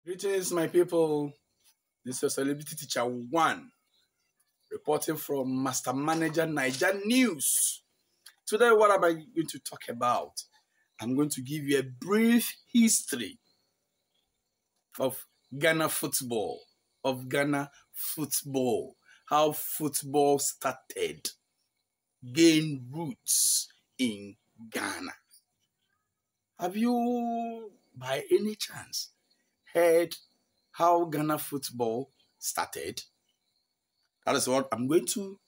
Greetings, my people. This is Celebrity Teacher 1, reporting from Master Manager Niger News. Today, what am I going to talk about? I'm going to give you a brief history of Ghana football, how football started, gained roots in Ghana. Have you, by any chance, heard how Ghana football started? That is what I'm going to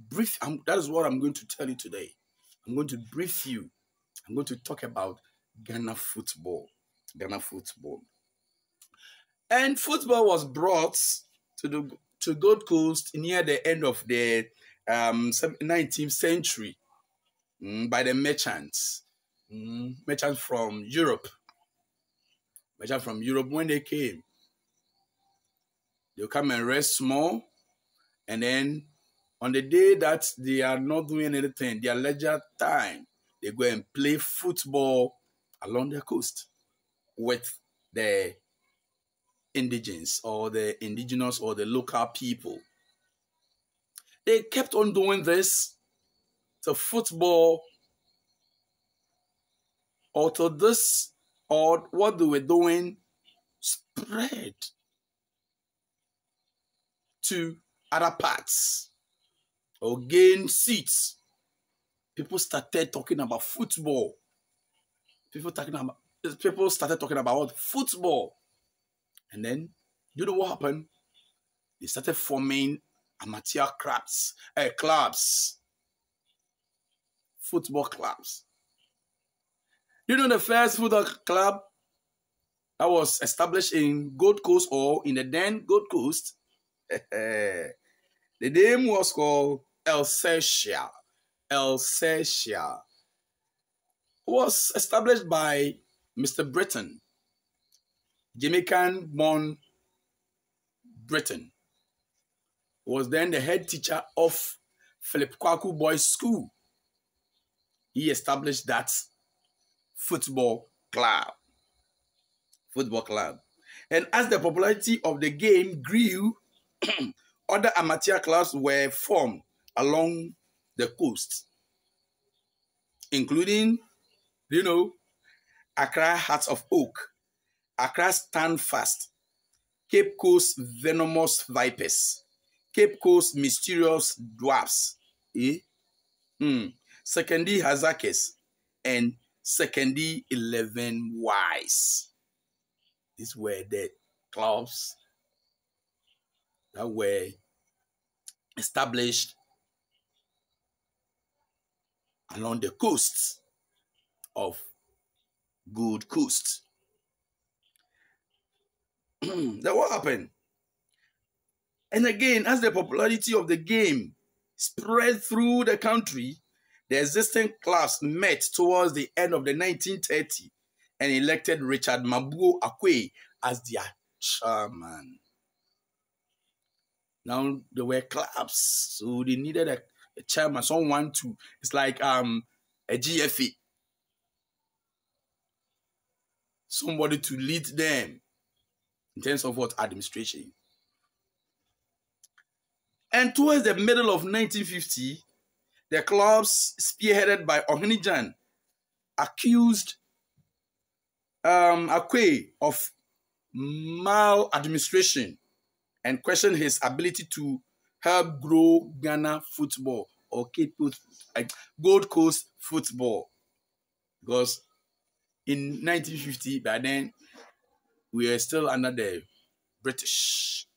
that is what I'm going to tell you today. I'm going to brief you. I'm going to talk about Ghana football. And football was brought to Gold Coast near the end of the 19th century by the merchants. Merchants from Europe. When they came, they'll come and rest small, and then on the day that they are not doing anything, their leisure time, they go and play football along the coast with the indigenous or the indigenous or the local people. They kept on doing this to football or to this, or what they were doing spread to other parts or gain seats. People started talking about football. People started talking about what? Football. And then, you know what happened? They started forming amateur clubs. Football clubs. You know the first football club that was established in Gold Coast, or in the then Gold Coast? The name was called Excelsior. Excelsior was established by Mr. Briton, Jamaican-born Briton. Was then the head teacher of Philip Quaque Boys School. He established that football club. And as the popularity of the game grew, other amateur clubs were formed along the coast, including, Accra Hearts of Oak, Accra Stand Fast, Cape Coast Venomous Vipers, Cape Coast Mysterious Dwarfs, Secondary Hazakes, and Secondary 11 Wise. These were the clubs that were established along the coast of Gold Coast. Then what happened? And again, as the popularity of the game spread through the country, the existing clubs met towards the end of the 1930s and elected Richard Mabuo Quaque as their chairman. Now there were clubs, so they needed a chairman, someone to, it's like a GFA, somebody to lead them in terms of what? Administration. And towards the middle of 1950, the clubs spearheaded by Ohinijan accused Quaque of maladministration and questioned his ability to help grow Ghana football or Gold Coast football. Because in 1950, by then, we were still under the British.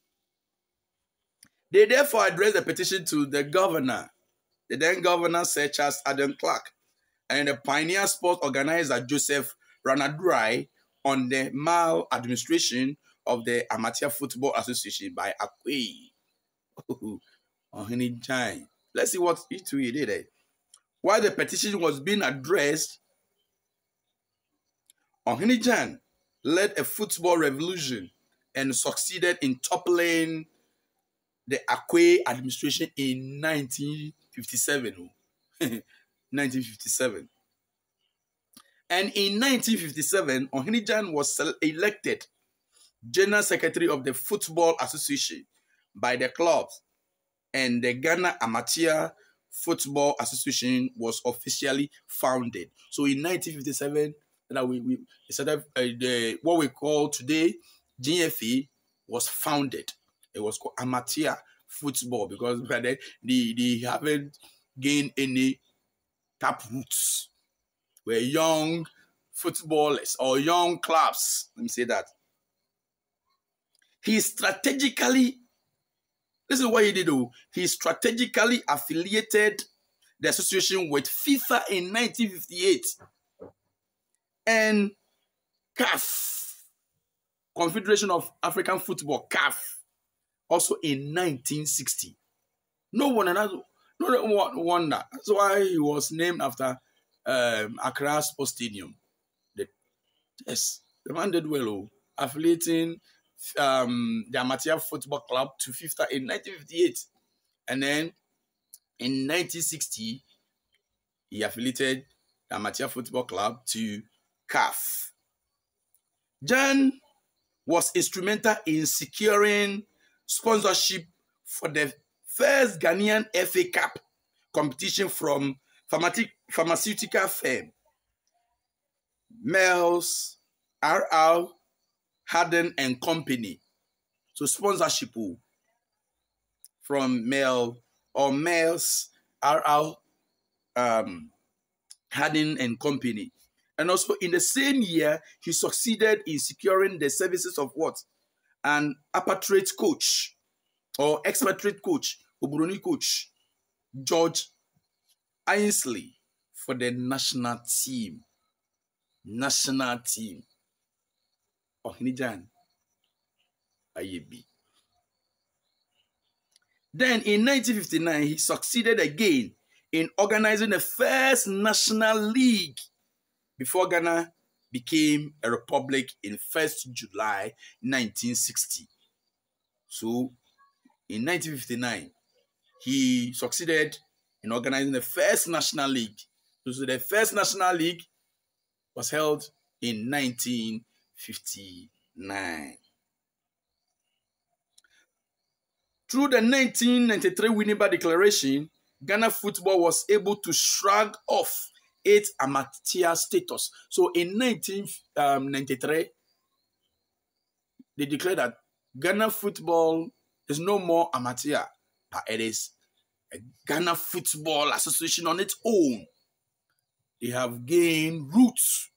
They therefore addressed the petition to the governor, the then governor Sir Charles Adam Clark, and the pioneer sports organizer Joseph Ranadrai on the maladministration of the Amateur Football Association by Quaque. Let's see what he did. While the petition was being addressed, Ohinijan led a football revolution and succeeded in toppling the Quaque administration in 1957. 1957. And in 1957, Ohinijan was elected General Secretary of the Football Association by the clubs, and the Ghana Amateur Football Association was officially founded. So in 1957, that we started what we call today GFA was founded. It was called Amateur Football because they haven't gained any tap roots. We're young footballers or young clubs. Let me say that. He strategically, this is what he did though. He strategically affiliated the association with FIFA in 1958 and CAF, Confederation of African Football, CAF, also in 1960. No wonder. That's why he was named after Accra Sports Stadium. Yes, the man did well, affiliating the Amateur Football Club to FIFA in 1958. And then in 1960, he affiliated the Amateur Football Club to CAF. John was instrumental in securing sponsorship for the first Ghanaian FA Cup competition from pharmaceutical firm Mills, R.R. Harden and Company. So sponsorship from Mills, R.R. Harden and Company. And also in the same year, he succeeded in securing the services of what? An expatriate coach, Oburoni coach, George Ainsley, for the national team. Ohinijan Ayebi. Then in 1959, he succeeded again in organizing the first national league before Ghana became a republic in 1st July 1960. So in 1959, he succeeded in organizing the first national league. So the first national league was held in 1959. Through the 1993 Winnipeg Declaration, Ghana football was able to shrug off its amateur status. So in 1993, they declared that Ghana football is no more amateur, but it is a Ghana Football Association on its own. They have gained roots.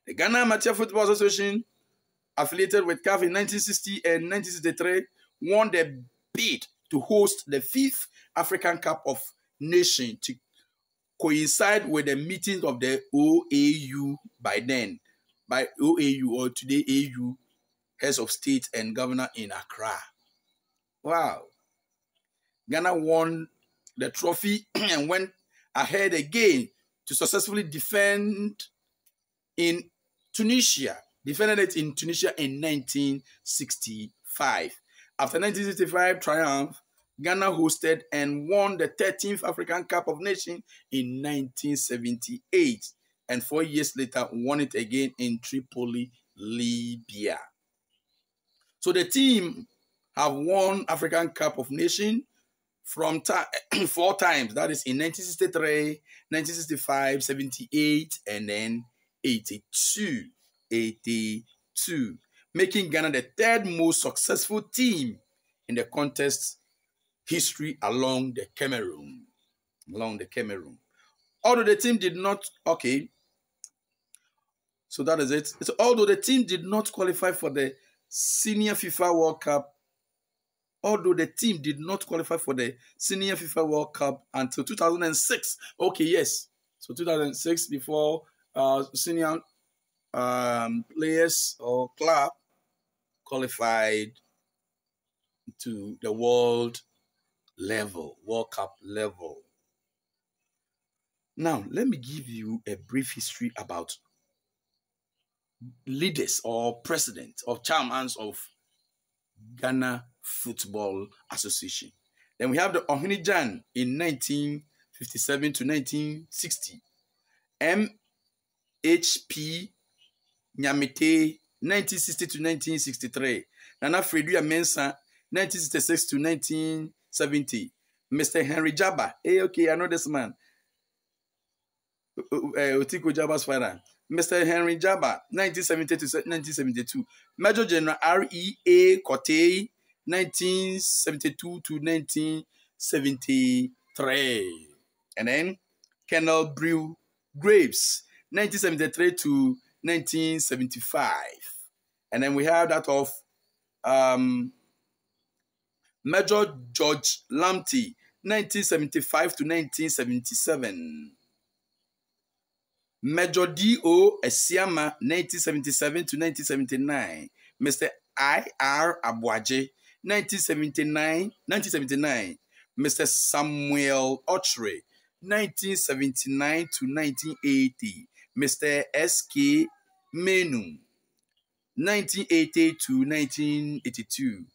The Ghana Amateur Football Association, affiliated with CAF in 1960 and 1963, won the bid to host the 5th African Cup of Nations to coincide with the meetings of the OAU by OAU or today AU heads of state and governor in Accra. Wow. Ghana won the trophy and went ahead again to successfully defend in Tunisia. Defended it in Tunisia in 1965. After 1965 triumph, Ghana hosted and won the 13th African Cup of Nations in 1978. And 4 years later, won it again in Tripoli, Libya. So the team have won African Cup of Nations from 4 times. That is in 1963, 1965, 78, and then 82. Making Ghana the 3rd most successful team in the contest history along the Cameroon. Although the team did not, so that is it. So although the team did not qualify for the Senior FIFA World Cup, until 2006. Okay, yes. So 2006, before senior players or club qualified to the World Cup level. Now, let me give you a brief history about leaders or presidents or chairmen of Ghana Football Association. Then we have the Ohinijan in 1957 to 1960. H.P. Nyamete, 1960 to 1963. Nana Fredu Mensah, 1966 to 1970. Mr. Henry Jabba. Hey, okay, I know this man. Otiko Jabba's father. Mr. Henry Jabba, 1970 to 1972. Major General R.E.A. Quaque, 1972 to 1973. And then Colonel Brew Graves, 1973 to 1975. And then we have that of Major George Lamptey, 1975 to 1977. Major D.O. Esiama, 1977 to 1979. Mr. I.R. Abuaje, 1979. Mr. Samuel Ochre, 1979 to 1980. Mr. S.K. Menu, 1980 to 1982.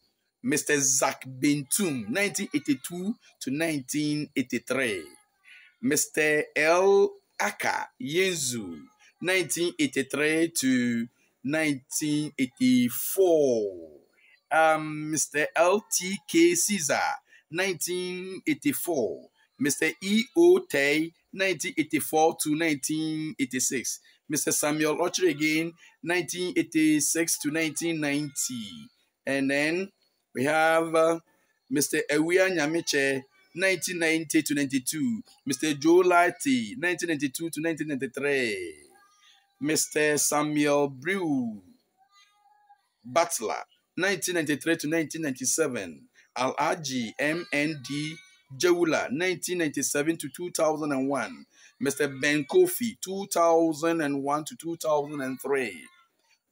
Mr. Zach Bentum, 1982 to 1983. Mr. L. Aka Yenzu, 1983 to 1984. Mr. L.T.K. Caesar, 1984. Mr. E.O. Tay, 1984 to 1986. Mr. Samuel Ochre again, 1986 to 1990. And then we have Mr. Ewia Nyamiche, 1990 to 92. Mr. Joe Lighty, 1992 to 1993. Mr. Samuel Brew Butler, 1993 to 1997. Al-Aji M.N.D. Jewula, 1997 to 2001. Mr. Ben Kofi, 2001 to 2003.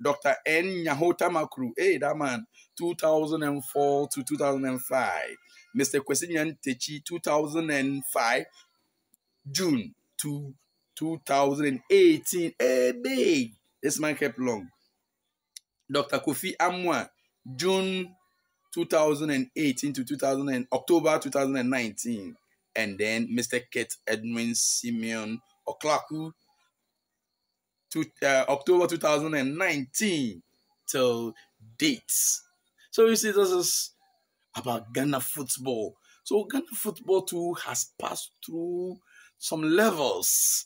Dr. N. Nyahota Makru, hey, that man, 2004 to 2005. Mr. Kwesinyan Techi, 2005, June to 2018. Hey, big. This man kept long. Dr. Kofi Amwa, June 2018 to October 2019. And then Mr. Kate Edwin Simeon Oklaku, October 2019 till dates. So you see, this is about Ghana football. So Ghana football too has passed through some levels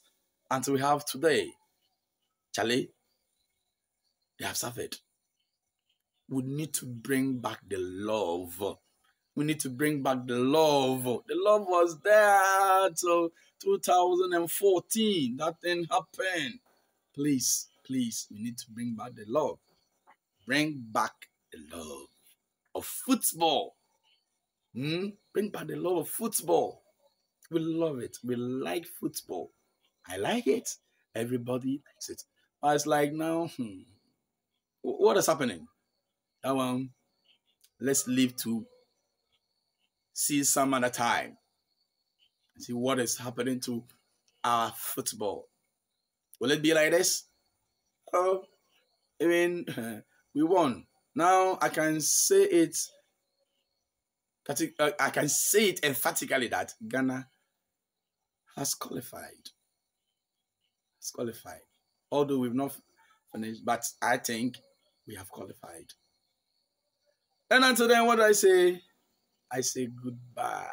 until we have today. Charlie, they have suffered. We need to bring back the love. We need to bring back the love. The love was there till 2014. That didn't happen. Please, please, we need to bring back the love. Bring back the love of football. Bring back the love of football. We love it. We like football. I like it. Everybody likes it. But it's like now, what is happening? That one, let's live to see some other time. See what is happening to our football. Will it be like this? Oh, I mean, we won. Now I can say it. I can say it emphatically that Ghana has qualified. Has qualified. Although we've not finished, but I think we have qualified. And until then, what do I say? I say goodbye.